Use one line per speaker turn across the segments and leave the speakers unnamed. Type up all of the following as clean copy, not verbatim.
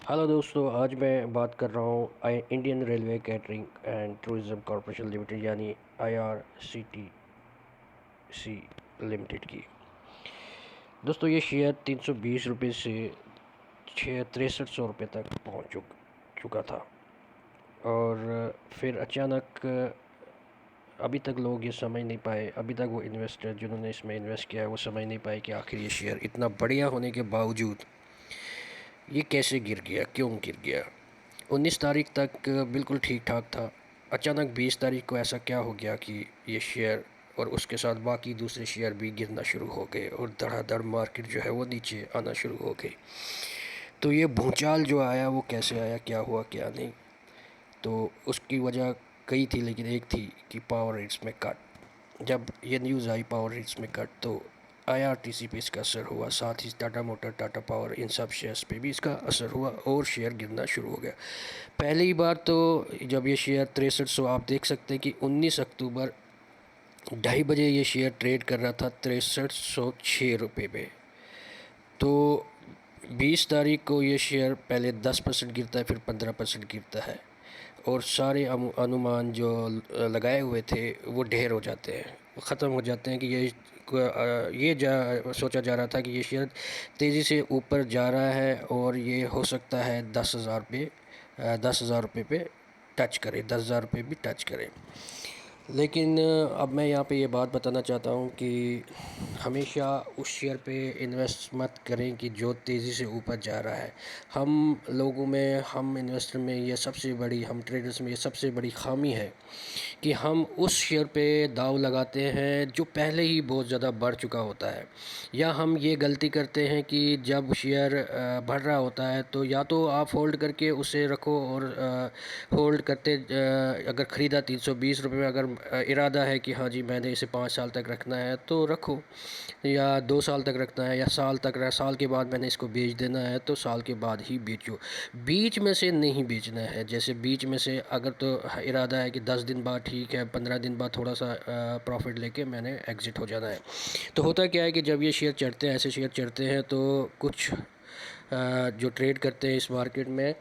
Hello दोस्तों, आज मैं बात कर रहा हूँ Indian railway catering and tourism corporation limited यानी IRCTC लिमिटेड की। दोस्तों, ये शेयर 320 रुपये से 6300 रुपये तक पहुँच चुका था। और फिर अचानक अभी तक लोग ये समझ नहीं पाए, अभी तक वो इन्वेस्टर जिन्होंने इसमें इन्वेस्ट किया है वो समझ नहीं पाए कि आखिर ये शेयर इतना बढ़िया होने के बावजूद ये कैसे गिर गया, क्यों गिर गया। 19 तारीख तक बिल्कुल ठीक ठाक था। अचानक 20 तारीख को ऐसा क्या हो गया कि ये शेयर और उसके साथ बाकी दूसरे शेयर भी गिरना शुरू हो गए और धड़ाधड़ मार्केट जो है वो नीचे आना शुरू हो गई। तो ये भूचाल जो आया वो कैसे आया, क्या हुआ क्या नहीं, तो उसकी वजह कई थी, लेकिन एक थी कि पावर रेट्स में कट। जब ये न्यूज़ आई पावर रेट्स में कट, तो IRTC पे इसका असर हुआ, साथ ही टाटा मोटर, टाटा पावर, इन सब शेयर्स पे भी इसका असर हुआ और शेयर गिरना शुरू हो गया। पहली बार तो जब ये शेयर 6300, आप देख सकते हैं कि 19 अक्टूबर 2:30 बजे ये शेयर ट्रेड कर रहा था 6306 रुपये पे। तो 20 तारीख को ये शेयर पहले 10% गिरता है, फिर 15% गिरता है, और सारे अनुमान जो लगाए हुए थे वो ढेर हो जाते हैं, वो ख़त्म हो जाते हैं कि सोचा जा रहा था कि ये शेयर तेज़ी से ऊपर जा रहा है और ये हो सकता है 10,000 रुपये पे टच करे, 10,000 रुपये भी टच करे। लेकिन अब मैं यहाँ पे ये बात बताना चाहता हूँ कि हमेशा उस शेयर पे इन्वेस्ट मत करें कि जो तेज़ी से ऊपर जा रहा है। हम लोगों में, हम इन्वेस्टर में ये सबसे बड़ी, हम ट्रेडर्स में ये सबसे बड़ी खामी है कि हम उस शेयर पे दाव लगाते हैं जो पहले ही बहुत ज़्यादा बढ़ चुका होता है। या हम ये गलती करते हैं कि जब शेयर बढ़ रहा होता है तो या तो आप होल्ड करके उसे रखो, और होल्ड करते अगर ख़रीदा 320 रुपये में, अगर इरादा है कि हाँ जी मैंने इसे 5 साल तक रखना है तो रखो, या 2 साल तक रखना है, या साल तक साल के बाद मैंने इसको बेच देना है तो साल के बाद ही बेचो। बीच में से नहीं बेचना है। जैसे बीच में से अगर तो इरादा है कि 10 दिन बाद ठीक है, 15 दिन बाद थोड़ा सा प्रॉफिट लेके मैंने एग्ज़िट हो जाना है। तो होता क्या है कि जब ये शेयर चढ़ते हैं, ऐसे शेयर चढ़ते हैं, तो कुछ जो ट्रेड करते हैं इस मार्केट में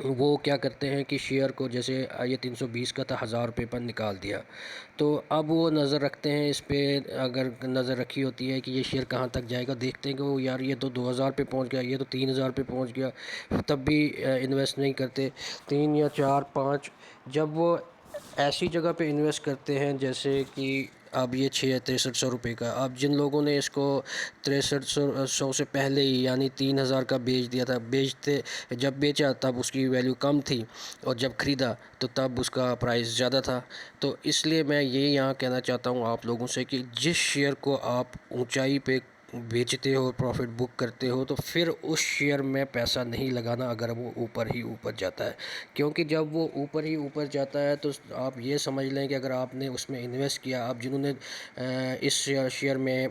वो क्या करते हैं कि शेयर को, जैसे ये 320 का था, 1000 रुपये पर निकाल दिया, तो अब वो नज़र रखते हैं इस पे। अगर नज़र रखी होती है कि ये शेयर कहाँ तक जाएगा, देखते हैं कि वो यार ये तो 2000 पे पहुँच गया, ये तो 3000 पे पहुँच गया, तब भी इन्वेस्ट नहीं करते। 3 या 4 5 जब वो ऐसी जगह पे इन्वेस्ट करते हैं, जैसे कि अब ये 6300 रुपये का, अब जिन लोगों ने इसको 6300 से पहले ही यानी 3000 का बेच दिया था, जब बेचा तब उसकी वैल्यू कम थी, और जब ख़रीदा तो तब उसका प्राइस ज़्यादा था। तो इसलिए मैं ये यहाँ कहना चाहता हूँ आप लोगों से कि जिस शेयर को आप ऊंचाई पे बेचते हो, प्रॉफिट बुक करते हो, तो फिर उस शेयर में पैसा नहीं लगाना अगर वो ऊपर ही ऊपर जाता है। क्योंकि जब वो ऊपर ही ऊपर जाता है तो आप ये समझ लें कि अगर आपने उसमें इन्वेस्ट किया, आप जिन्होंने इस शेयर में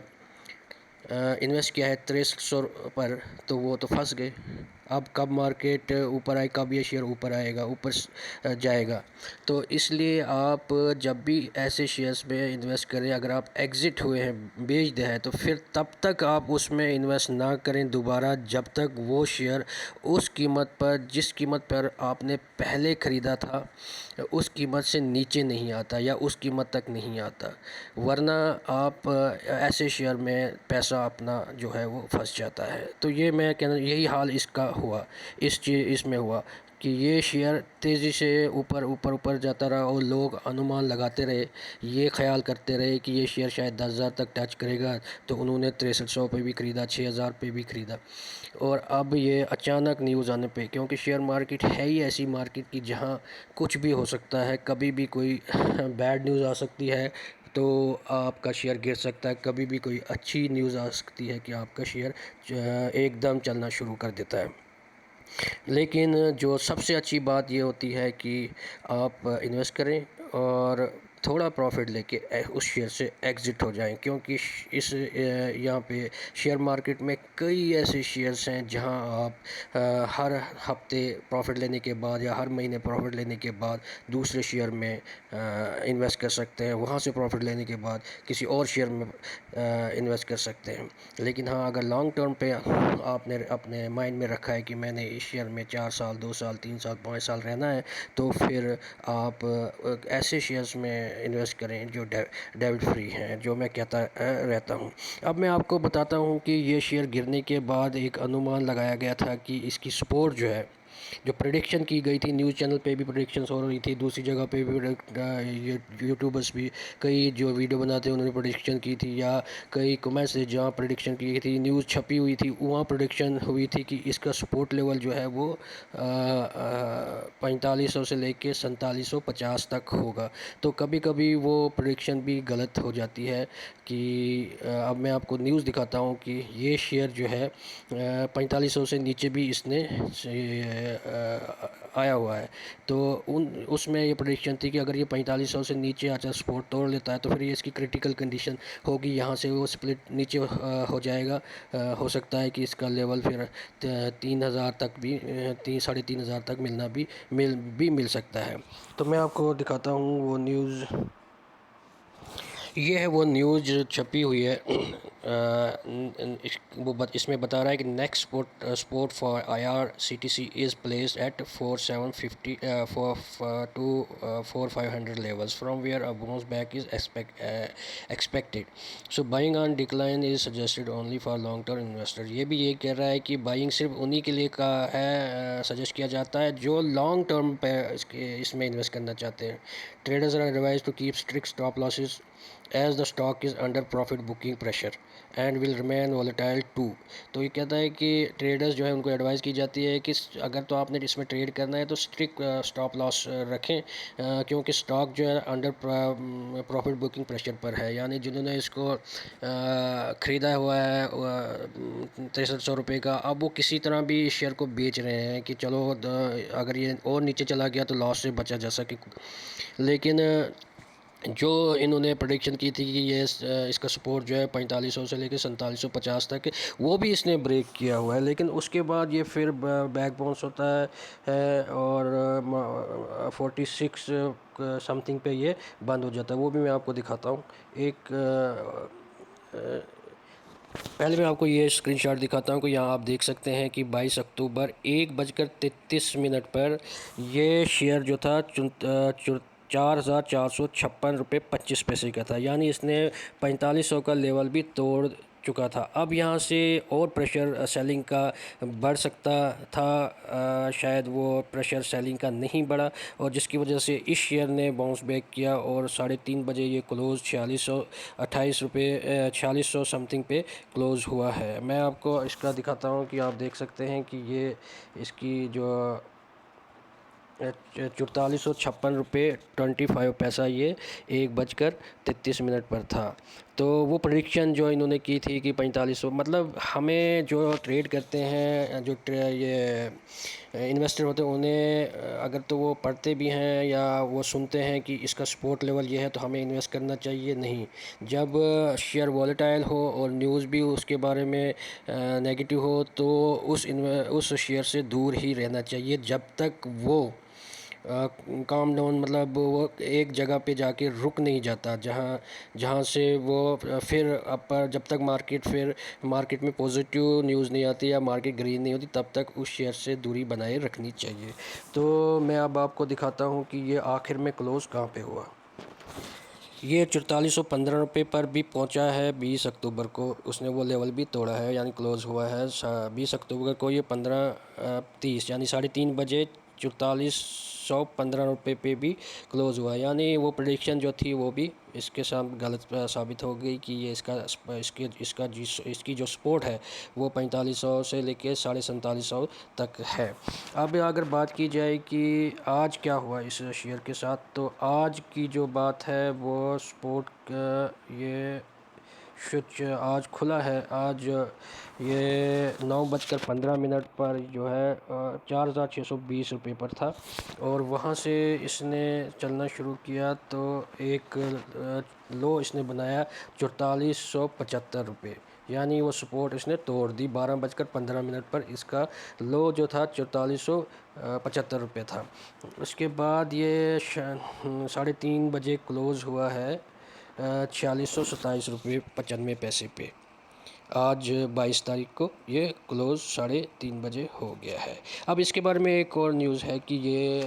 इन्वेस्ट किया है 6300 पर, तो वो तो फंस गए। अब कब मार्केट ऊपर आए, कब ये शेयर ऊपर आएगा, ऊपर जाएगा। तो इसलिए आप जब भी ऐसे शेयर्स में इन्वेस्ट करें, अगर आप एग्ज़िट हुए हैं, बेच दिया है, तो फिर तब तक आप उसमें इन्वेस्ट ना करें दोबारा, जब तक वो शेयर उस कीमत पर, जिस कीमत पर आपने पहले ख़रीदा था, उस कीमत से नीचे नहीं आता या उस कीमत तक नहीं आता। वरना आप ऐसे शेयर में पैसा अपना जो है वो फंस जाता है। तो ये मैं कहना, यही हाल इसका हुआ, इसमें हुआ कि ये शेयर तेज़ी से ऊपर ऊपर ऊपर जाता रहा, और लोग अनुमान लगाते रहे, ये ख्याल करते रहे कि ये शेयर शायद 10,000 तक टच करेगा, तो उन्होंने 6300 पे भी ख़रीदा, 6000 पे भी ख़रीदा। और अब ये अचानक न्यूज़ आने पे, क्योंकि शेयर मार्केट है ही ऐसी मार्केट की जहाँ कुछ भी हो सकता है, कभी भी कोई बैड न्यूज़ आ सकती है तो आपका शेयर गिर सकता है, कभी भी कोई अच्छी न्यूज़ आ सकती है कि आपका शेयर एकदम चलना शुरू कर देता है। लेकिन जो सबसे अच्छी बात ये होती है कि आप इन्वेस्ट करें और थोड़ा प्रॉफिट लेके उस शेयर से एग्ज़िट हो जाएं, क्योंकि इस यहाँ पे शेयर मार्केट में कई ऐसे शेयर्स हैं जहाँ आप हर हफ्ते प्रॉफिट लेने के बाद या हर महीने प्रॉफिट लेने के बाद दूसरे शेयर में इन्वेस्ट कर सकते हैं, वहाँ से प्रॉफिट लेने के बाद किसी और शेयर में इन्वेस्ट कर सकते हैं। लेकिन हाँ, अगर लॉन्ग टर्म पे आपने अपने माइंड में रखा है कि मैंने इस शेयर में 4 साल, 2 साल, 3 साल, 5 साल रहना है, तो फिर आप ऐसे शेयर्स में इन्वेस्ट करें जो डेब्ट फ्री हैं, जो मैं कहता रहता हूँ। अब मैं आपको बताता हूँ कि ये शेयर गिरने के बाद एक अनुमान लगाया गया था कि इसकी सपोर्ट जो है, जो प्रेडिक्शन की गई थी, न्यूज़ चैनल पे भी प्रेडिक्शंस हो रही थी, दूसरी जगह पे भी ये यूट्यूबर्स भी कई जो वीडियो बनाते हैं उन्होंने प्रेडिक्शन की थी, या कई कमेंट्स थे जहाँ प्रेडिक्शन की गई थी, न्यूज़ छपी हुई थी, वहाँ प्रेडिक्शन हुई थी कि इसका सपोर्ट लेवल जो है वो 4500 से लेके 4750 तक होगा। तो कभी कभी वो प्रेडिक्शन भी गलत हो जाती है कि अब मैं आपको न्यूज़ दिखाता हूँ कि ये शेयर जो है 4500 से नीचे भी इसने आया हुआ है। तो उसमें ये प्रेडिक्शन थी कि अगर ये 4500 से नीचे आकर सपोर्ट तोड़ लेता है तो फिर ये इसकी क्रिटिकल कंडीशन होगी, यहाँ से वो स्प्लिट नीचे हो जाएगा। हो सकता है कि इसका लेवल फिर 3000 तक भी 3500 तक मिल सकता है। तो मैं आपको दिखाता हूँ वो न्यूज़, ये है वो न्यूज़ छपी हुई है। इसमें बता रहा है कि next sport for IRCTC is placed at 4750 to 4500 levels from where a bounce back is expected, so buying on decline is suggested only for long term investor. ये भी ये कह रहा है कि बाइंग सिर्फ उन्हीं के लिए का है, सजेस्ट किया जाता है जो लॉन्ग टर्म पे इसमें इन्वेस्ट करना चाहते हैं। Traders are advised to keep strict stop losses as the stock is under profit booking pressure and will remain volatile too। तो ये कहता है कि ट्रेडर्स जो है उनको एडवाइस की जाती है कि अगर तो आपने इसमें ट्रेड करना है तो स्ट्रिक्ट स्टॉप लॉस रखें, क्योंकि स्टॉक जो है अंडर प्रॉफिट बुकिंग प्रेशर पर है। यानी जिन्होंने इसको ख़रीदा हुआ है 6300 रुपये का, अब वो किसी तरह भी इस शेयर को बेच रहे हैं कि चलो अगर ये और नीचे चला गया तो लॉस से बचा जा सके। लेकिन जो इन्होंने प्रेडिक्शन की थी कि ये इसका सपोर्ट जो है 4500 से लेकर 4750 तक, वो भी इसने ब्रेक किया हुआ है, लेकिन उसके बाद ये फिर बैक बाउंस होता है और 46 समथिंग पे ये बंद हो जाता है। वो भी मैं आपको दिखाता हूँ। पहले मैं आपको ये स्क्रीनशॉट दिखाता हूँ कि यहाँ आप देख सकते हैं कि 22 अक्टूबर 1:33 पर ये शेयर जो था 4456 रुपये 25 पैसे का था, यानी इसने 4500 का लेवल भी तोड़ चुका था। अब यहाँ से और प्रेशर सेलिंग का बढ़ सकता था, शायद वो प्रेशर सेलिंग का नहीं बढ़ा, और जिसकी वजह से इस शेयर ने बाउंस बैक किया और 3:30 बजे ये क्लोज़ 4600 समथिंग पे क्लोज़ हुआ है। मैं आपको इसका दिखाता हूँ कि आप देख सकते हैं कि ये इसकी जो 4456 रुपये 25 पैसा ये 1:33 पर था। तो वो प्रेडिक्शन जो इन्होंने की थी कि 4500, मतलब हमें जो ट्रेड करते हैं, जो ये इन्वेस्टर होते हैं, उन्हें अगर तो वो पढ़ते भी हैं या वो सुनते हैं कि इसका सपोर्ट लेवल ये है तो हमें इन्वेस्ट करना चाहिए, नहीं। जब शेयर वॉलेटाइल हो और न्यूज़ भी उसके बारे में नेगेटिव हो तो उस शेयर से दूर ही रहना चाहिए जब तक वो काम डाउन, मतलब वो एक जगह पे जाके रुक नहीं जाता, जहाँ से वो फिर अपर, जब तक मार्केट में पॉजिटिव न्यूज़ नहीं आती या मार्केट ग्रीन नहीं होती तब तक उस शेयर से दूरी बनाए रखनी चाहिए। तो मैं अब आपको दिखाता हूँ कि ये आखिर में क्लोज़ कहाँ पे हुआ। ये 4415 रुपये पर भी पहुंचा है 20 अक्टूबर को, उसने वो लेवल भी तोड़ा है, यानी क्लोज़ हुआ है 20 अक्टूबर को ये 15:30 यानी 3:30 बजे 4415 रुपये पे भी क्लोज़ हुआ। यानी वो प्रेडिक्शन जो थी वो भी इसके साथ गलत साबित हो गई कि ये इसकी जो सपोर्ट है वो 4500 से लेके 4750 तक है। अब अगर बात की जाए कि आज क्या हुआ इस शेयर के साथ, तो आज की जो बात है वो सपोर्ट ये स्विच आज खुला है। आज ये 9:15 पर जो है 4,620 रुपये पर था, और वहाँ से इसने चलना शुरू किया तो एक लो इसने बनाया 4475 रुपये, यानी वो सपोर्ट इसने तोड़ दी। 12:15 पर इसका लो जो था 4475 रुपये था। उसके बाद ये 3:30 क्लोज़ हुआ है 4627 रुपये 95 पैसे पे। आज 22 तारीख को ये क्लोज़ 3:30 हो गया है। अब इसके बारे में एक और न्यूज़ है कि ये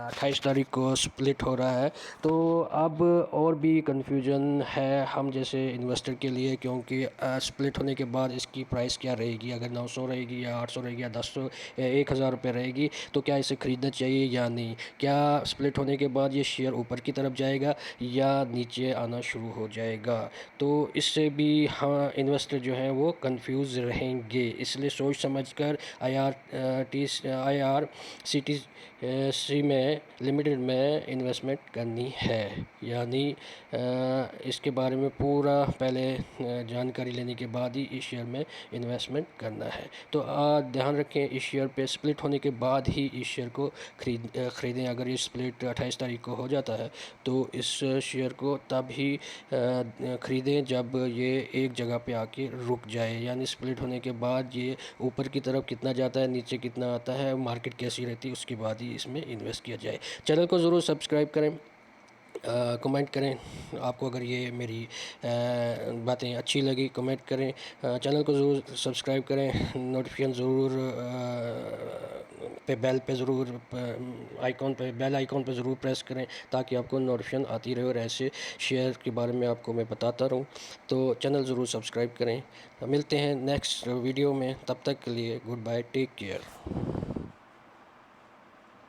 28 तारीख को स्प्लिट हो रहा है, तो अब और भी कन्फ्यूजन है हम जैसे इन्वेस्टर के लिए, क्योंकि स्प्लिट होने के बाद इसकी प्राइस क्या रहेगी। अगर 900 रहेगी या 800 रहेगी या 1000 या 1000 रुपये रहेगी, तो क्या इसे ख़रीदना चाहिए या नहीं। क्या स्प्लिट होने के बाद ये शेयर ऊपर की तरफ जाएगा या नीचे आना शुरू हो जाएगा। तो इससे भी हाँ इन्वेस्टर जो हैं वो कंफ्यूज रहेंगे, इसलिए सोच समझकर IRCTC में लिमिटेड में इन्वेस्टमेंट करनी है। यानी इसके बारे में पूरा पहले जानकारी लेने के बाद ही इस शेयर में इन्वेस्टमेंट करना है। तो ध्यान रखें, इस शेयर पे स्प्लिट होने के बाद ही इस शेयर को ख़रीदें। अगर ये स्प्लिट 28 तारीख को हो जाता है तो इस शेयर को तब ही ख़रीदें जब ये एक जगह पे आके रुक जाए। यानी स्प्लिट होने के बाद ये ऊपर की तरफ कितना जाता है, नीचे कितना आता है, मार्केट कैसी रहती है, उसके बाद ही इसमें इन्वेस्ट किया जाए। चैनल को ज़रूर सब्सक्राइब करें, कमेंट करें। आपको अगर ये मेरी बातें अच्छी लगी कमेंट करें। चैनल को ज़रूर सब्सक्राइब करें, नोटिफिकेशन ज़रूर पे ज़रूर बेल आइकॉन पे ज़रूर प्रेस करें, ताकि आपको नोटिफिकेशन आती रहे और ऐसे शेयर के बारे में आपको मैं बताता रहूं। तो चैनल ज़रूर सब्सक्राइब करें। मिलते हैं नेक्स्ट वीडियो में, तब तक के लिए गुड बाय, टेक केयर।